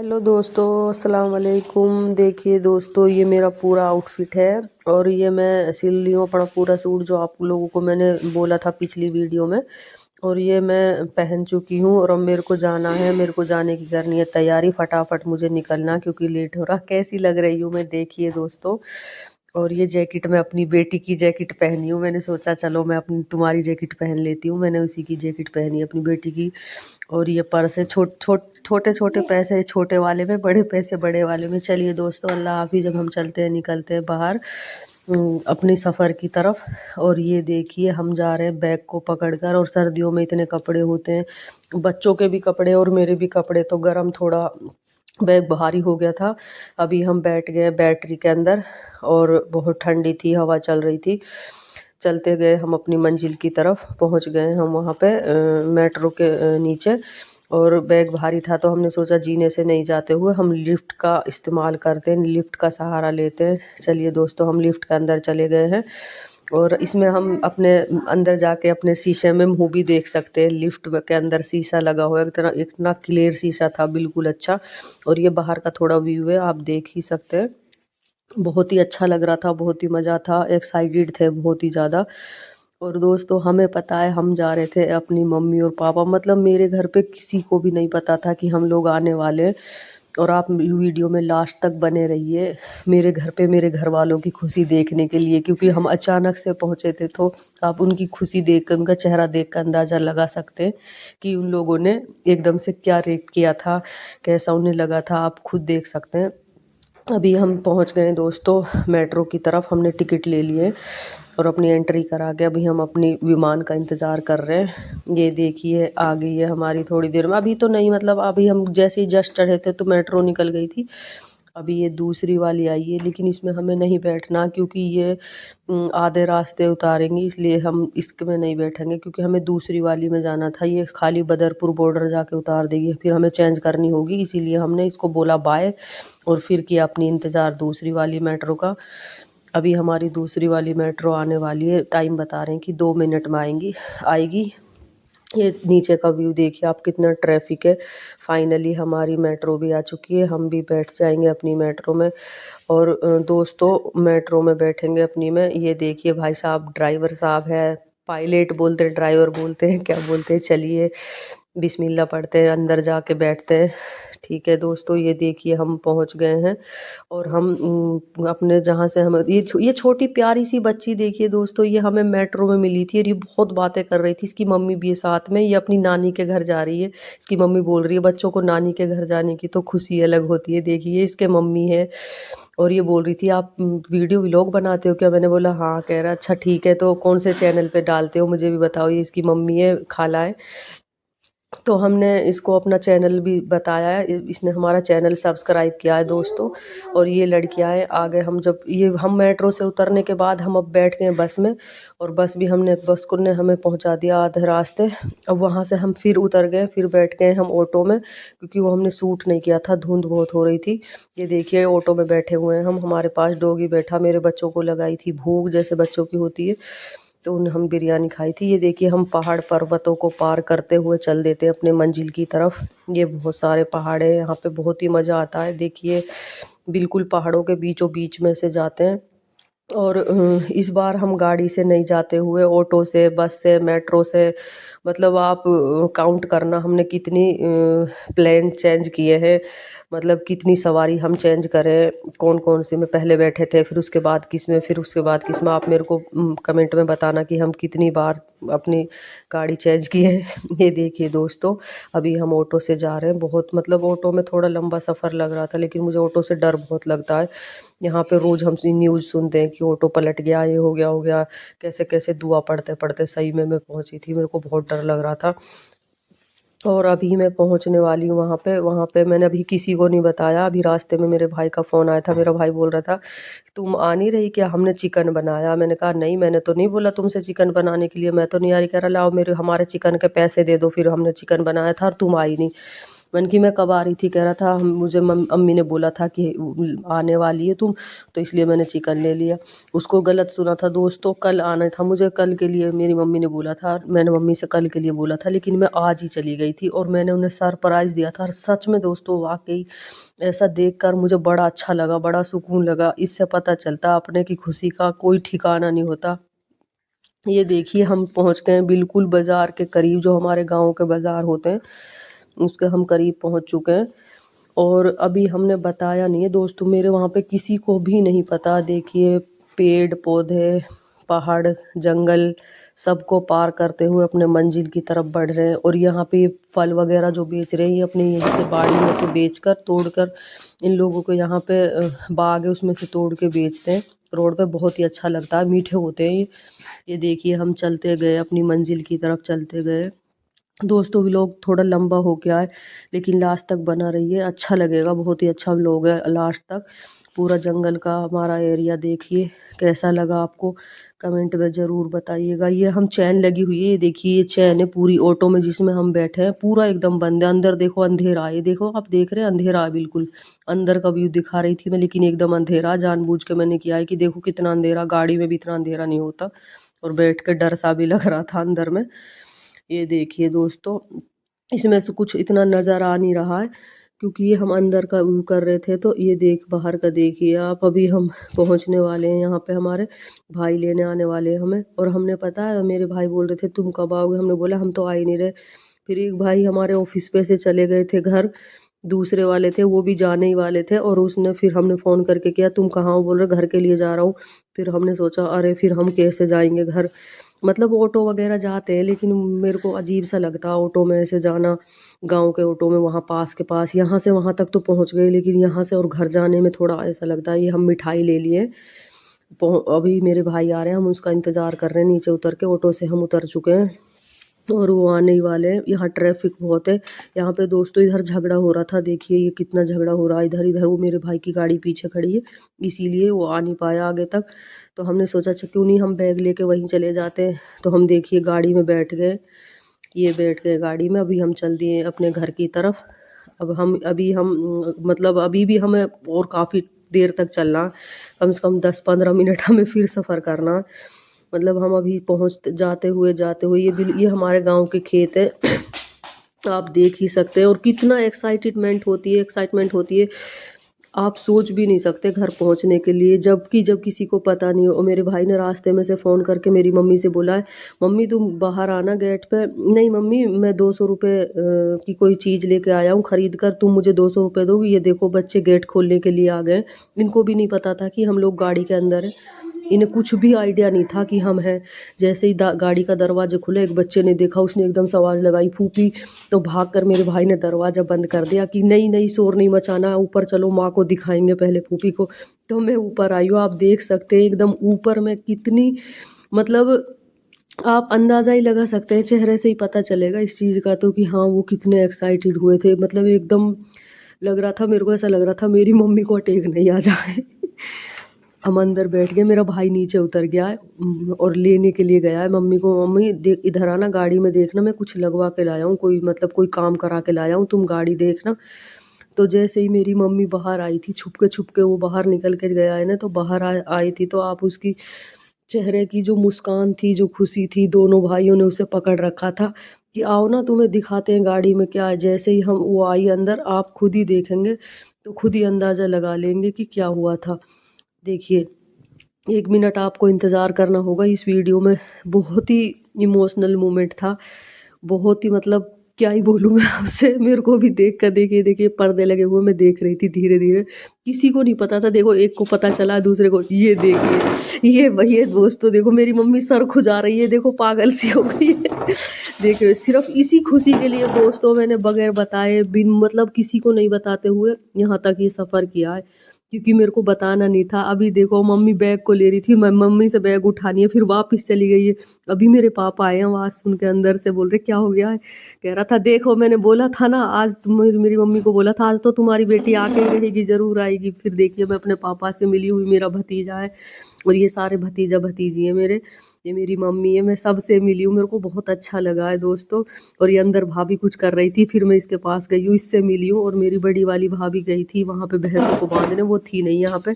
Hello दोस्तों, अस्सलाम वालेकुम। देखिए दोस्तों, ये मेरा पूरा आउटफिट है और ये मैं सिल ली हूँ अपना पूरा सूट जो आप लोगों को मैंने बोला था पिछली वीडियो में। और ये मैं पहन चुकी हूँ और अब मेरे को जाना है, मेरे को जाने की करनी है तैयारी। फटाफट मुझे निकलना क्योंकि लेट हो रहा। कैसी लग रही हूँ मैं, देखिए दोस्तों। और ये जैकेट मैं अपनी बेटी की जैकेट पहनी हूँ। मैंने सोचा चलो मैं अपनी तुम्हारी जैकेट पहन लेती हूँ। मैंने उसी की जैकेट पहनी है अपनी बेटी की। और ये पर्स है, छोटे छोटे पैसे छोटे वाले में, बड़े पैसे बड़े वाले में। चलिए दोस्तों, अल्लाह हाफिज़। जब हम चलते हैं, निकलते हैं बाहर अपनी सफ़र की तरफ। और ये देखिए हम जा रहे हैं बैग को पकड़कर। और सर्दियों में इतने कपड़े होते हैं, बच्चों के भी कपड़े और मेरे भी कपड़े, तो गर्म थोड़ा बैग भारी हो गया था। अभी हम बैठ गए बैटरी के अंदर और बहुत ठंडी थी, हवा चल रही थी। चलते गए हम अपनी मंजिल की तरफ। पहुंच गए हम वहाँ पे मेट्रो के नीचे। और बैग भारी था तो हमने सोचा जीने से नहीं जाते हुए हम लिफ्ट का इस्तेमाल करते हैं, लिफ्ट का सहारा लेते हैं। चलिए दोस्तों, हम लिफ्ट के अंदर चले गए हैं। और इसमें हम अपने अंदर जाके अपने शीशे में मुँह भी देख सकते हैं। लिफ्ट के अंदर शीशा लगा हुआ है, इतना इतना क्लियर शीशा था, बिल्कुल अच्छा। और ये बाहर का थोड़ा व्यू है, आप देख ही सकते हैं। बहुत ही अच्छा लग रहा था, बहुत ही मज़ा था, एक्साइटेड थे बहुत ही ज़्यादा। और दोस्तों, हमें पता है हम जा रहे थे अपनी मम्मी और पापा, मतलब मेरे घर पे किसी को भी नहीं पता था कि हम लोग आने वाले हैं। और आप वीडियो में लास्ट तक बने रहिए मेरे घर पे, मेरे घर वालों की खुशी देखने के लिए, क्योंकि हम अचानक से पहुंचे थे। तो आप उनकी खुशी देख कर, उनका चेहरा देख कर अंदाज़ा लगा सकते हैं कि उन लोगों ने एकदम से क्या रिएक्ट किया था, कैसा उन्हें लगा था, आप खुद देख सकते हैं। अभी हम पहुंच गए दोस्तों मेट्रो की तरफ। हमने टिकट ले लिए और अपनी एंट्री करा के अभी हम अपनी विमान का इंतज़ार कर रहे हैं। ये देखिए आ गई है हमारी थोड़ी देर में। अभी तो नहीं, मतलब अभी हम जैसे ही जस्ट चढ़े थे तो मेट्रो निकल गई थी। अभी ये दूसरी वाली आई है, लेकिन इसमें हमें नहीं बैठना क्योंकि ये आधे रास्ते उतारेंगी, इसलिए हम इसमें नहीं बैठेंगे क्योंकि हमें दूसरी वाली में जाना था। ये खाली बदरपुर बॉर्डर जाके उतार देगी, फिर हमें चेंज करनी होगी, इसीलिए हमने इसको बोला बाय और फिर किया अपनी इंतज़ार दूसरी वाली मेट्रो का। अभी हमारी दूसरी वाली मेट्रो आने वाली है, टाइम बता रहे हैं कि 2 मिनट में आएगी। ये नीचे का व्यू देखिए आप, कितना ट्रैफिक है। फाइनली हमारी मेट्रो भी आ चुकी है, हम भी बैठ जाएंगे अपनी मेट्रो में। और दोस्तों, मेट्रो में बैठेंगे अपनी में। ये देखिए भाई साहब, ड्राइवर साहब है, पायलट बोलते हैं, ड्राइवर बोलते हैं, क्या बोलते हैं। चलिए बिस्मिल्लाह पढ़ते हैं, अंदर जाके बैठते हैं। ठीक है दोस्तों, ये देखिए हम पहुंच गए हैं। और हम अपने जहाँ से हम ये छोटी प्यारी सी बच्ची देखिए दोस्तों, ये हमें मेट्रो में मिली थी और ये बहुत बातें कर रही थी। इसकी मम्मी भी है साथ में, ये अपनी नानी के घर जा रही है। इसकी मम्मी बोल रही है बच्चों को नानी के घर जाने की तो खुशी अलग होती है। देखिए इसके मम्मी है। और ये बोल रही थी आप वीडियो व्लॉग बनाते हो क्या? मैंने बोला हाँ। कह रहा अच्छा ठीक है, तो कौन से चैनल पे डालते हो मुझे भी बताओ। ये इसकी मम्मी है, खाला है। तो हमने इसको अपना चैनल भी बताया है, इसने हमारा चैनल सब्सक्राइब किया है दोस्तों। और ये लड़कियां हैं आगे। हम मेट्रो से उतरने के बाद हम अब बैठ गए बस में। और बस को ने हमें पहुंचा दिया आधे रास्ते। अब वहां से हम फिर उतर गए, फिर बैठ गए हम ऑटो में, क्योंकि वो हमने सूट नहीं किया था, धुंध बहुत हो रही थी। ये देखिए ऑटो में बैठे हुए हैं हम, हमारे पास डॉगी बैठा। मेरे बच्चों को लगाई थी भूख, जैसे बच्चों की होती है, तो हम बिरयानी खाई थी। ये देखिए हम पहाड़ पर्वतों को पार करते हुए चल देते हैं अपने मंजिल की तरफ। ये बहुत सारे पहाड़ है, यहाँ पे बहुत ही मज़ा आता है। देखिए बिल्कुल पहाड़ों के बीचों बीच में से जाते हैं। और इस बार हम गाड़ी से नहीं जाते हुए ऑटो से, बस से, मेट्रो से, मतलब आप काउंट करना हमने कितनी प्लेन चेंज किए हैं, मतलब कितनी सवारी हम चेंज करें, कौन कौन से में पहले बैठे थे, फिर उसके बाद किस में, फिर उसके बाद किस में। आप मेरे को कमेंट में बताना कि हम कितनी बार अपनी गाड़ी चेंज की है। ये देखिए दोस्तों, अभी हम ऑटो से जा रहे हैं। बहुत, मतलब ऑटो में थोड़ा लंबा सफ़र लग रहा था, लेकिन मुझे ऑटो से डर बहुत लगता है। यहाँ पे रोज़ हम न्यूज़ सुनते हैं कि ऑटो पलट गया, ये हो गया। कैसे कैसे दुआ पढ़ते पढ़ते सही में मैं पहुँची थी, मेरे को बहुत डर लग रहा था। और अभी मैं पहुंचने वाली हूँ वहाँ पे मैंने अभी किसी को नहीं बताया। अभी रास्ते में मेरे भाई का फ़ोन आया था। मेरा भाई बोल रहा था तुम आ नहीं रही क्या, हमने चिकन बनाया। मैंने कहा नहीं, मैंने तो नहीं बोला तुमसे चिकन बनाने के लिए, मैं तो नहीं आ रही। कह रहा लाओ मेरे हमारे चिकन के पैसे दे दो, फिर हमने चिकन बनाया था और तुम आई नहीं। मैंने कि मैं कब आ रही थी, कह रहा था मुझे अम्मी ने बोला था कि आने वाली है तुम, तो इसलिए मैंने चिकन ले लिया। उसको गलत सुना था दोस्तों, कल आना था मुझे, कल के लिए मेरी मम्मी ने बोला था, मैंने मम्मी से कल के लिए बोला था, लेकिन मैं आज ही चली गई थी और मैंने उन्हें सरप्राइज़ दिया था। और सच में दोस्तों वाकई ऐसा देखकर मुझे बड़ा अच्छा लगा, बड़ा सुकून लगा। इससे पता चलता अपने की खुशी का कोई ठिकाना नहीं होता। ये देखिए हम पहुंच गए हैं बिल्कुल बाज़ार के करीब, जो हमारे गांव के बाज़ार होते हैं उसके हम करीब पहुंच चुके हैं। और अभी हमने बताया नहीं है दोस्तों, मेरे वहाँ पे किसी को भी नहीं पता। देखिए पेड़ पौधे, पहाड़, जंगल, सबको पार करते हुए अपने मंजिल की तरफ बढ़ रहे हैं। और यहाँ पे फल वगैरह जो बेच रहे हैं ये अपने यहीं से बाड़ी में से बेचकर तोड़कर, इन लोगों को यहाँ पे बाग है उसमें से तोड़ के बेचते हैं। रोड पे बहुत ही अच्छा लगता है, मीठे होते हैं ये देखिए हम चलते गए, अपनी मंजिल की तरफ चलते गए। दोस्तों व्लॉग थोड़ा लंबा हो गया है, लेकिन लास्ट तक बना रहिए, अच्छा लगेगा। बहुत ही अच्छा व्लॉग है लास्ट तक। पूरा जंगल का हमारा एरिया देखिए, कैसा लगा आपको कमेंट में ज़रूर बताइएगा। ये हम चैन लगी हुई है, ये देखिए ये चैन है पूरी ऑटो में जिसमें हम बैठे हैं, पूरा एकदम बंद है। अंदर देखो अंधेरा है, ये देखो आप देख रहे हैं अंधेरा है बिल्कुल। अंदर का व्यू दिखा रही थी मैं, लेकिन एकदम अंधेरा, जानबूझ के मैंने किया है कि देखो कितना अंधेरा, गाड़ी में भी इतना अंधेरा नहीं होता। और बैठ के डर सा भी लग रहा था अंदर में। ये देखिए दोस्तों, इसमें से कुछ इतना नज़र आ नहीं रहा है क्योंकि ये हम अंदर का व्यू कर रहे थे। तो ये देख बाहर का देखिए आप, अभी हम पहुंचने वाले हैं यहाँ पे, हमारे भाई लेने आने वाले हैं हमें। और हमने पता है मेरे भाई बोल रहे थे तुम कब आओगे, हमने बोला हम तो आ ही नहीं रहे। फिर एक भाई हमारे ऑफिस पे से चले गए थे घर, दूसरे वाले थे वो भी जाने ही वाले थे, और उसने फिर हमने फ़ोन करके किया तुम कहाँ हो, बोल रहे घर के लिए जा रहा हूँ। फिर हमने सोचा अरे फिर हम कैसे जाएंगे घर, मतलब ऑटो वगैरह जाते हैं लेकिन मेरे को अजीब सा लगता ऑटो में ऐसे जाना। गांव के ऑटो में वहाँ पास के पास, यहाँ से वहाँ तक तो पहुँच गए, लेकिन यहाँ से और घर जाने में थोड़ा ऐसा लगता है। ये हम मिठाई ले लिए, अभी मेरे भाई आ रहे हैं, हम उसका इंतज़ार कर रहे हैं। नीचे उतर के ऑटो से हम उतर चुके हैं और वो आने ही वाले हैं। यहाँ ट्रैफिक बहुत है यहाँ पे दोस्तों, इधर झगड़ा हो रहा था, देखिए ये कितना झगड़ा हो रहा है इधर। इधर वो मेरे भाई की गाड़ी पीछे खड़ी है, इसीलिए वो आ नहीं पाया आगे तक। तो हमने सोचा क्यों नहीं हम बैग लेके वहीं चले जाते हैं। तो हम देखिए गाड़ी में बैठ गए, ये बैठ गए गाड़ी में। अभी हम चल दिए अपने घर की तरफ। अब हम मतलब अभी भी हमें और काफ़ी देर तक चलना, कम से कम 10-15 मिनट हमें फिर सफ़र करना। मतलब हम अभी पहुँच जाते हुए ये हमारे गांव के खेत है, आप देख ही सकते हैं। और कितना एक्साइटमेंट होती है, आप सोच भी नहीं सकते घर पहुंचने के लिए, जब किसी को पता नहीं हो। और मेरे भाई ने रास्ते में से फ़ोन करके मेरी मम्मी से बोला है मम्मी तुम बाहर आना गेट पे। नहीं मम्मी मैं 200 रुपये की कोई चीज़ लेके आया हूँ खरीद कर, तुम मुझे 200 रुपये दोगी। ये देखो बच्चे गेट खोलने के लिए आ गए, इनको भी नहीं पता था कि हम लोग गाड़ी के अंदर हैं, इन्हें कुछ भी आइडिया नहीं था कि हम हैं। जैसे ही गाड़ी का दरवाजा खुला, एक बच्चे ने देखा, उसने एकदम से आवाज़ लगाई फूफी। तो भागकर मेरे भाई ने दरवाज़ा बंद कर दिया कि नहीं शोर नहीं मचाना, ऊपर चलो माँ को दिखाएंगे पहले फूफी को। तो मैं ऊपर आई हूँ, आप देख सकते हैं एकदम ऊपर में कितनी, मतलब आप अंदाज़ा ही लगा सकते हैं, चेहरे से ही पता चलेगा इस चीज़ का तो कि हाँ वो कितने एक्साइटेड हुए थे। मतलब एकदम लग रहा था, मेरे को ऐसा लग रहा था मेरी मम्मी को अटैक नहीं आ जाए। हम अंदर बैठ गए, मेरा भाई नीचे उतर गया है और लेने के लिए गया है मम्मी को। मम्मी देख इधर आना, गाड़ी में देखना मैं कुछ लगवा के लाया हूँ, कोई मतलब कोई काम करा के लाया हूँ, तुम गाड़ी देखना। तो जैसे ही मेरी मम्मी बाहर आई थी, छुप के वो बाहर निकल के गया है ना, तो बाहर आई थी, तो आप उसकी चेहरे की जो मुस्कान थी, जो खुशी थी, दोनों भाइयों ने उसे पकड़ रखा था कि आओ ना तुम्हें दिखाते हैं गाड़ी में क्या है। जैसे ही हम वो आई अंदर, आप खुद ही देखेंगे तो खुद ही अंदाज़ा लगा लेंगे कि क्या हुआ था। देखिए 1 मिनट आपको इंतज़ार करना होगा इस वीडियो में, बहुत ही इमोशनल मोमेंट था, बहुत ही मतलब क्या ही बोलूँ मैं आपसे। मेरे को भी देख कर देखिए पर्दे लगे हुए, मैं देख रही थी धीरे धीरे, किसी को नहीं पता था। देखो एक को पता चला, दूसरे को, ये देखिए ये वही है दोस्तों। देखो मेरी मम्मी सर खुजा रही है, देखो पागल सी हो गई है। देखिए सिर्फ इसी खुशी के लिए दोस्तों मैंने बगैर बताए, बिन मतलब किसी को नहीं बताते हुए यहाँ तक ये सफ़र किया है, क्योंकि मेरे को बताना नहीं था। अभी देखो मम्मी बैग को ले रही थी, मैं मम्मी से बैग उठानी है, फिर वापस चली गई है। अभी मेरे पापा आए हैं, आवाज़ सुन के अंदर से बोल रहे क्या हो गया है। कह रहा था देखो मैंने बोला था ना आज तुम, मेरी मम्मी को बोला था आज तो तुम्हारी बेटी आके ही रहेगी, ज़रूर आएगी। फिर देखिए मैं अपने पापा से मिली हुई, मेरा भतीजा है और ये सारे भतीजा भतीजी हैं मेरे। ये मेरी मम्मी है, मैं सबसे मिली हूँ, मेरे को बहुत अच्छा लगा है दोस्तों। और ये अंदर भाभी कुछ कर रही थी, फिर मैं इसके पास गई हूँ, इससे मिली हूँ। और मेरी बड़ी वाली भाभी गई थी वहाँ पे भैंसों को बांधने, वो थी नहीं यहाँ पे।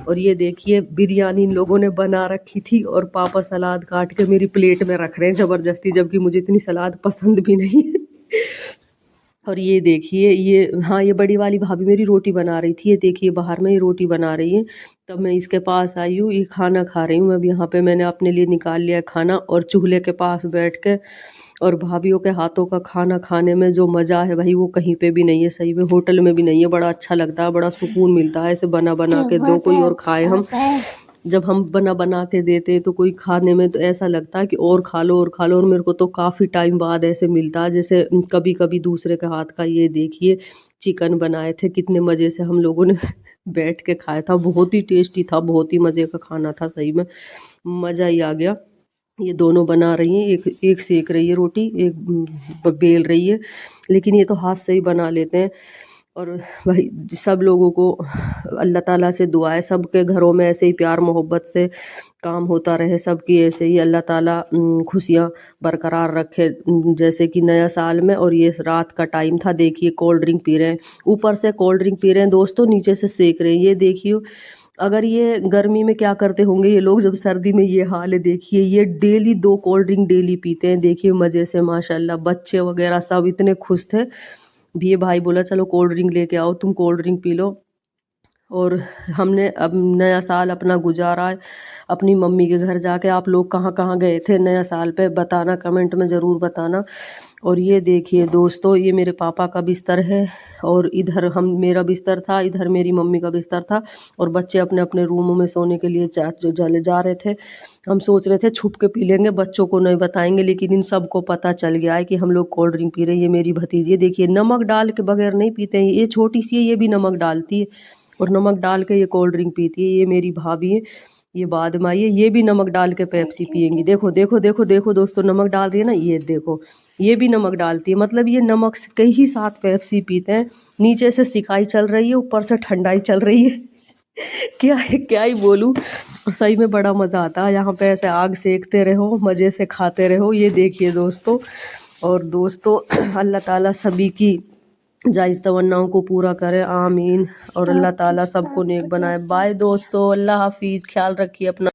और ये देखिए बिरयानी इन लोगों ने बना रखी थी और पापा सलाद काट के मेरी प्लेट में रख रहे हैं ज़बरदस्ती, जबकि मुझे इतनी सलाद पसंद भी नहीं है। और ये देखिए ये, हाँ, ये बड़ी वाली भाभी मेरी रोटी बना रही थी, ये देखिए बाहर में ये रोटी बना रही है। तब मैं इसके पास आई हूँ, ये खाना खा रही हूँ। अब यहाँ पे मैंने अपने लिए निकाल लिया है खाना और चूल्हे के पास बैठ के, और भाभीयों के हाथों का खाना खाने में जो मज़ा है भाई वो कहीं पे भी नहीं है, सही में होटल में भी नहीं है। बड़ा अच्छा लगता है, बड़ा सुकून मिलता है ऐसे बना बना के दो कोई और खाए। हम जब हम बना बना के देते तो कोई खाने में तो ऐसा लगता है कि और खा लो और खा लो। और मेरे को तो काफ़ी टाइम बाद ऐसे मिलता है जैसे कभी कभी दूसरे के हाथ का। ये देखिए चिकन बनाए थे, कितने मज़े से हम लोगों ने बैठ के खाया था, बहुत ही टेस्टी था, बहुत ही मज़े का खाना था, सही में मज़ा ही आ गया। ये दोनों बना रही हैं, एक एक सेक रही है रोटी, एक बेल रही है, लेकिन ये तो हाथ से ही बना लेते हैं। और भाई सब लोगों को अल्लाह ताला से दुआ है, सबके घरों में ऐसे ही प्यार मोहब्बत से काम होता रहे, सबकी ऐसे ही अल्लाह ताला खुशियाँ बरकरार रखे। जैसे कि नया साल में, और ये रात का टाइम था, देखिए कोल्ड ड्रिंक पी रहे हैं, ऊपर से कोल्ड ड्रिंक पी रहे हैं दोस्तों, नीचे से सेक रहे हैं। ये देखिए अगर ये गर्मी में क्या करते होंगे ये लोग, जब सर्दी में ये हाल है। देखिए ये डेली 2 कोल्ड ड्रिंक डेली पीते हैं, देखिए मज़े से माशाल्लाह। बच्चे वगैरह सब इतने खुश थे। भी ये भाई बोला चलो कोल्ड ड्रिंक लेके आओ, तुम कोल्ड ड्रिंक पी लो। और हमने अब नया साल अपना गुजारा है अपनी मम्मी के घर जाके। आप लोग कहाँ कहाँ गए थे नया साल पे, बताना, कमेंट में ज़रूर बताना। और ये देखिए दोस्तों ये मेरे पापा का बिस्तर है, और इधर हम मेरा बिस्तर था, इधर मेरी मम्मी का बिस्तर था, और बच्चे अपने अपने रूमों में सोने के लिए चले जा रहे थे। हम सोच रहे थे छुप के पी लेंगे, बच्चों को नहीं बताएंगे, लेकिन इन सबको पता चल गया है कि हम लोग कोल्ड ड्रिंक पी रहे हैं। ये मेरी भतीजी देखिए नमक डाल के बगैर नहीं पीते हैं, ये छोटी सी है, ये भी नमक डालती है और नमक डाल के ये कोल्ड ड्रिंक पीती है। ये मेरी भाभी है, ये बाद में आई है, ये भी नमक डाल के पेप्सी पियेंगी। देखो देखो देखो देखो दोस्तों, नमक डाल रही है ना, ये देखो ये भी नमक डालती है, मतलब ये नमक के ही साथ पेप्सी पीते हैं। नीचे से सिकाई चल रही है, ऊपर से ठंडाई चल रही है। क्या ही बोलूँ, सही में बड़ा मज़ा आता है यहाँ पे, ऐसे आग सेकते रहो, मज़े से खाते रहो। ये देखिए दोस्तों, और दोस्तों अल्लाह ताला सभी की जायज़ तमन्नाओं को पूरा करे, आमीन। और अल्लाह ताला सबको नेक बनाए। बाय दोस्तों, अल्लाह हाफिज़, ख्याल रखिए अपना।